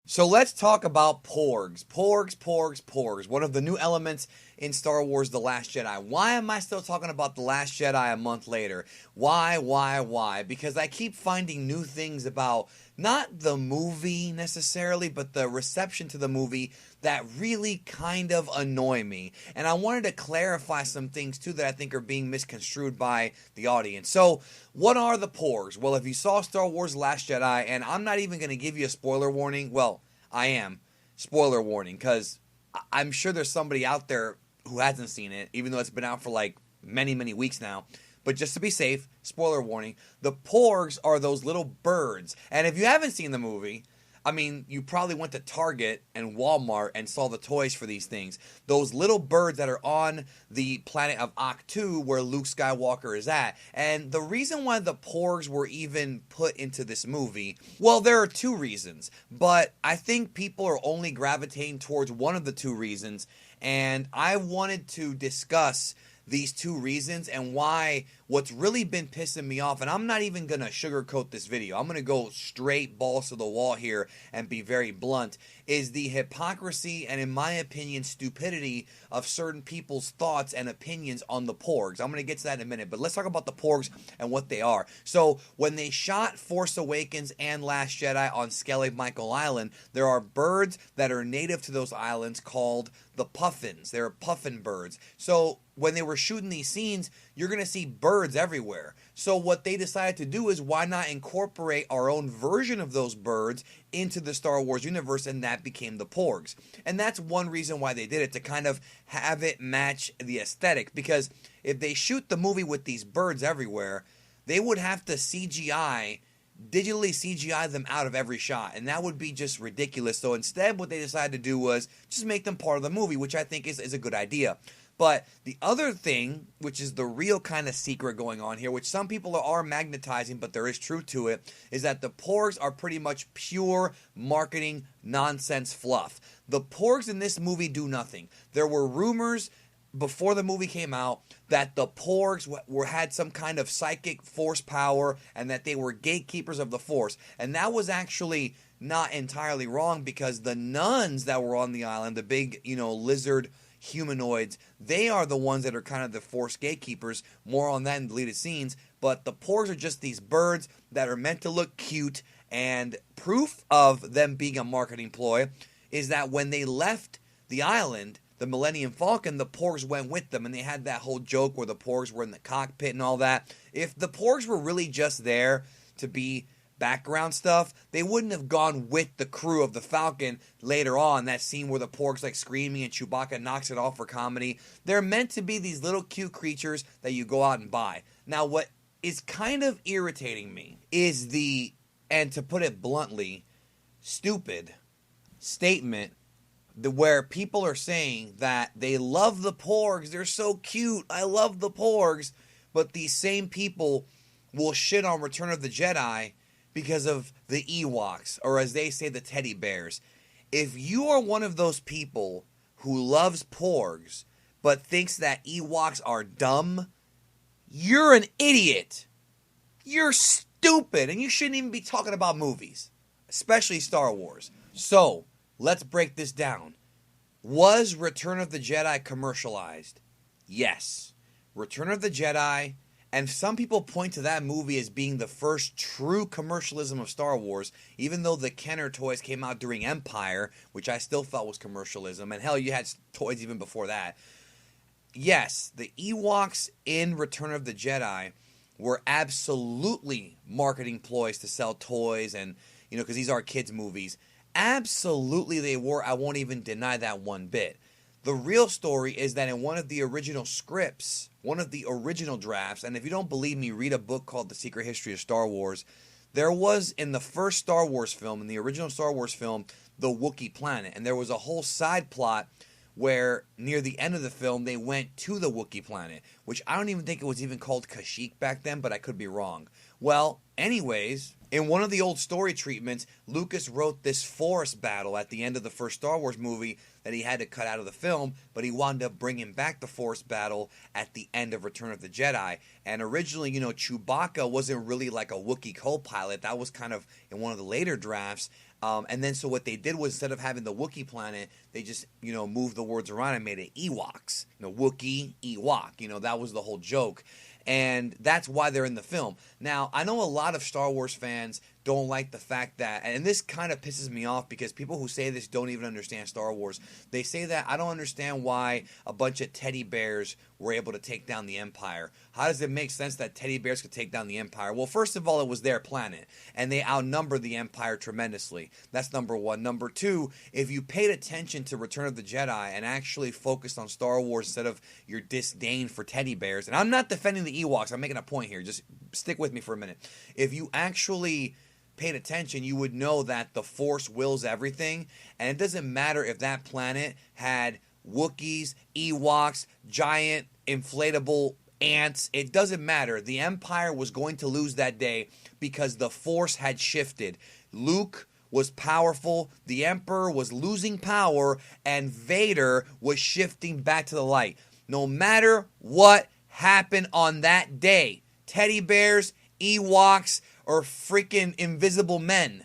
So let's talk about Porgs. Porgs. One of the new elements in Star Wars The Last Jedi. Why am I still talking about The Last Jedi a month later? Why? Because I keep finding new things about not the movie necessarily, but the reception to the movie that really kind of annoy me. And I wanted to clarify some things too that I think are being misconstrued by the audience. So, what are the Porgs? Well, if you saw Star Wars The Last Jedi, and I'm not even going to give you a spoiler warning, well, I am. Spoiler warning, because I'm sure there's somebody out there who hasn't seen it, even though it's been out for like many weeks now. But just to be safe, spoiler warning, the Porgs are those little birds. And if you haven't seen the movie, I mean, you probably went to Target and Walmart and saw the toys for these things. Those little birds that are on the planet of Ahch-To, where Luke Skywalker is at. And the reason why the Porgs were even put into this movie, well, there are two reasons. But I think people are only gravitating towards one of the two reasons. And I wanted to discuss these two reasons and why what's really been pissing me off, and I'm not even going to sugarcoat this video, I'm going to go straight balls to the wall here and be very blunt, is the hypocrisy and, in my opinion, stupidity of certain people's thoughts and opinions on the Porgs. I'm going to get to that in a minute, but let's talk about the Porgs and what they are. So, when they shot Force Awakens and Last Jedi on Skellig Michael Island, there are birds that are native to those islands called the puffins. They're puffin birds. So, when they were shooting these scenes, you're going to see birds everywhere. So what they decided to do is, why not incorporate our own version of those birds into the Star Wars universe, and that became the Porgs. And that's one reason why they did it, to kind of have it match the aesthetic. Because if they shoot the movie with these birds everywhere, they would have to digitally CGI them out of every shot, and that would be just ridiculous. So instead, what they decided to do was just make them part of the movie, which I think is a good idea. But the other thing, which is the real kind of secret going on here, which some people are magnetizing, but there is truth to it, is that the Porgs are pretty much pure marketing nonsense fluff. The Porgs in this movie do nothing. There were rumors before the movie came out that the Porgs had some kind of psychic force power and that they were gatekeepers of the Force. And that was actually not entirely wrong, because the nuns that were on the island, the big, lizard humanoids, they are the ones that are kind of the Force gatekeepers. More on that in deleted scenes. But the Porgs are just these birds that are meant to look cute, and proof of them being a marketing ploy is that when they left the island, the Millennium Falcon, the Porgs went with them, and they had that whole joke where the Porgs were in the cockpit and all that. If the Porgs were really just there to be background stuff, they wouldn't have gone with the crew of the Falcon later on. That scene where the Porgs like screaming and Chewbacca knocks it off for comedy. They're meant to be these little cute creatures that you go out and buy. Now, what is kind of irritating me is and to put it bluntly, stupid statement where people are saying that they love the Porgs, they're so cute, I love the Porgs, but these same people will shit on Return of the Jedi because of the Ewoks, or as they say, the teddy bears. If you are one of those people who loves Porgs but thinks that Ewoks are dumb, you're an idiot. You're stupid, and you shouldn't even be talking about movies, especially Star Wars. So, let's break this down. Was Return of the Jedi commercialized? Yes. Return of the Jedi, and some people point to that movie as being the first true commercialism of Star Wars, even though the Kenner toys came out during Empire, which I still felt was commercialism, and hell, you had toys even before that. Yes, the Ewoks in Return of the Jedi were absolutely marketing ploys to sell toys, and, because these are kids' movies. Absolutely they were. I won't even deny that one bit. The real story is that in one of the original scripts, one of the original drafts, and if you don't believe me, read a book called The Secret History of Star Wars. There was, in the first Star Wars film, in the original Star Wars film, the Wookiee planet. And there was a whole side plot where near the end of the film, they went to the Wookiee planet, which I don't even think it was even called Kashyyyk back then, but I could be wrong. Well, anyways, in one of the old story treatments, Lucas wrote this forest battle at the end of the first Star Wars movie that he had to cut out of the film, but he wound up bringing back the forest battle at the end of Return of the Jedi. And originally, Chewbacca wasn't really like a Wookiee co-pilot. That was kind of in one of the later drafts. And then so what they did was instead of having the Wookiee planet, they just, moved the words around and made it Ewoks. Wookiee, Ewok. That was the whole joke. And that's why they're in the film. Now, I know a lot of Star Wars fans don't like the fact that, and this kind of pisses me off because people who say this don't even understand Star Wars. They say that I don't understand why a bunch of teddy bears were able to take down the Empire. How does it make sense that teddy bears could take down the Empire? Well, first of all, it was their planet, and they outnumbered the Empire tremendously. That's number one. Number two, if you paid attention to Return of the Jedi and actually focused on Star Wars instead of your disdain for teddy bears, and I'm not defending the Ewoks, I'm making a point here. Just stick with me for a minute. If you actually paid attention, you would know that the Force wills everything, and it doesn't matter if that planet had Wookiees, Ewoks, giant inflatable ants. It doesn't matter. The Empire was going to lose that day because the Force had shifted. Luke was powerful, the Emperor was losing power, and Vader was shifting back to the light. No matter what happened on that day, teddy bears, Ewoks, or freaking invisible men,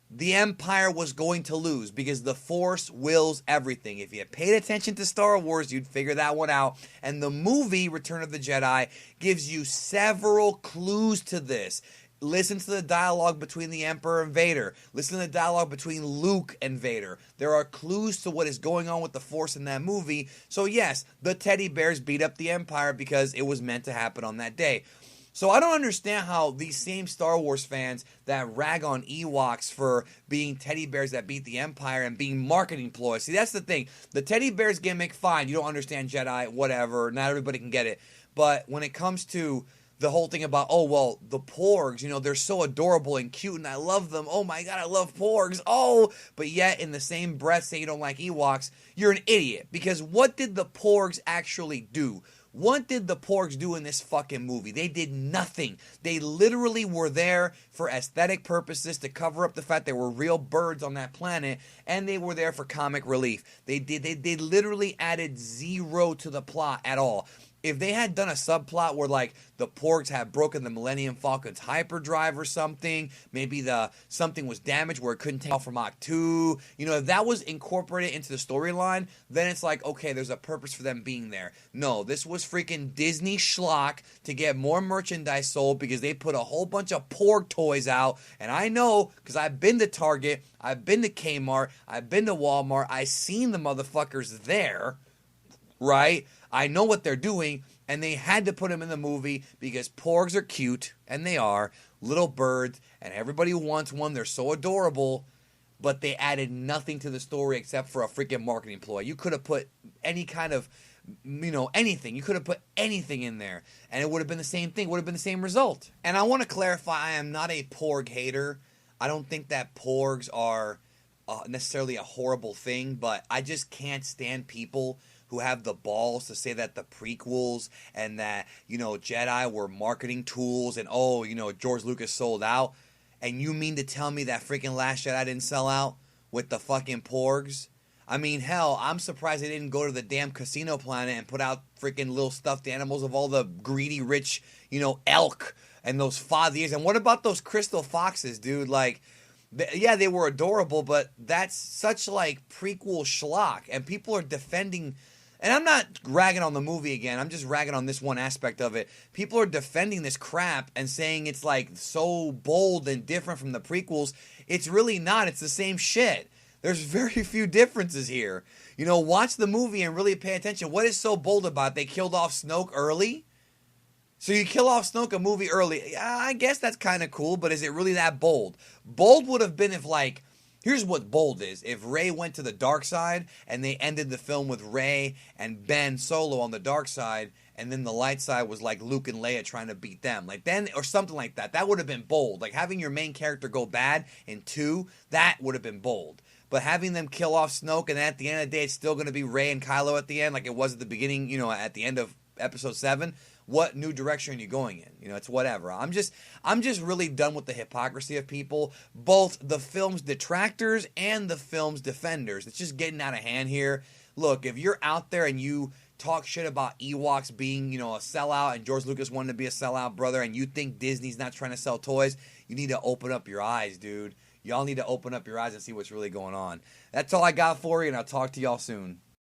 the Empire was going to lose because the Force wills everything. If you paid attention to Star Wars, you'd figure that one out. And the movie Return of the Jedi gives you several clues to this. Listen to the dialogue between the Emperor and Vader. Listen to the dialogue between Luke and Vader. There are clues to what is going on with the Force in that movie. So yes, the teddy bears beat up the Empire because it was meant to happen on that day. So I don't understand how these same Star Wars fans that rag on Ewoks for being teddy bears that beat the Empire and being marketing ploys. See, that's the thing. The teddy bears gimmick, fine. You don't understand Jedi, whatever. Not everybody can get it. But when it comes to the whole thing about, oh, well, the Porgs, they're so adorable and cute and I love them. Oh, my God, I love Porgs. Oh, but yet in the same breath say you don't like Ewoks, you're an idiot. Because what did the Porgs actually do? What did the Porgs do in this fucking movie? They did nothing. They literally were there for aesthetic purposes to cover up the fact there were real birds on that planet, and they were there for comic relief. They literally added zero to the plot at all. If they had done a subplot where, like, the Porgs had broken the Millennium Falcon's hyperdrive or something, maybe something was damaged where it couldn't take off from Mach 2, if that was incorporated into the storyline, then it's like, okay, there's a purpose for them being there. No, this was freaking Disney schlock to get more merchandise sold because they put a whole bunch of Porg toys out, and I know, because I've been to Target, I've been to Kmart, I've been to Walmart, I've seen the motherfuckers there, right? I know what they're doing, and they had to put them in the movie because Porgs are cute, and they are, little birds, and everybody wants one. They're so adorable, but they added nothing to the story except for a freaking marketing ploy. You could have put any kind of, anything. You could have put anything in there, and it would have been the same thing. It would have been the same result. And I want to clarify, I am not a Porg hater. I don't think that Porgs are necessarily a horrible thing, but I just can't stand people who have the balls to say that the prequels and that, Jedi were marketing tools and, George Lucas sold out. And you mean to tell me that freaking Last Jedi didn't sell out with the fucking Porgs? I mean, hell, I'm surprised they didn't go to the damn casino planet and put out freaking little stuffed animals of all the greedy, rich, elk and those fathiers. And what about those crystal foxes, dude? Like, yeah, they were adorable, but that's such, like, prequel schlock. And people are defending... And I'm not ragging on the movie again. I'm just ragging on this one aspect of it. People are defending this crap and saying it's like so bold and different from the prequels. It's really not. It's the same shit. There's very few differences here. Watch the movie and really pay attention. What is so bold about it? They killed off Snoke early? So you kill off Snoke a movie early. Yeah, I guess that's kind of cool, but is it really that bold? Bold would have been if, like, here's what bold is. If Rey went to the dark side and they ended the film with Rey and Ben Solo on the dark side, and then the light side was like Luke and Leia trying to beat them. Like then, or something like that. That would have been bold. Like having your main character go bad in 2, that would have been bold. But having them kill off Snoke and then at the end of the day it's still going to be Rey and Kylo at the end like it was at the beginning, at the end of episode 7, what new direction are you going in? It's whatever. I'm just really done with the hypocrisy of people, both the film's detractors and the film's defenders. It's just getting out of hand here. Look, if you're out there and you talk shit about Ewoks being, a sellout and George Lucas wanted to be a sellout, brother, and you think Disney's not trying to sell toys, you need to open up your eyes, dude. Y'all need to open up your eyes and see what's really going on. That's all I got for you, and I'll talk to y'all soon.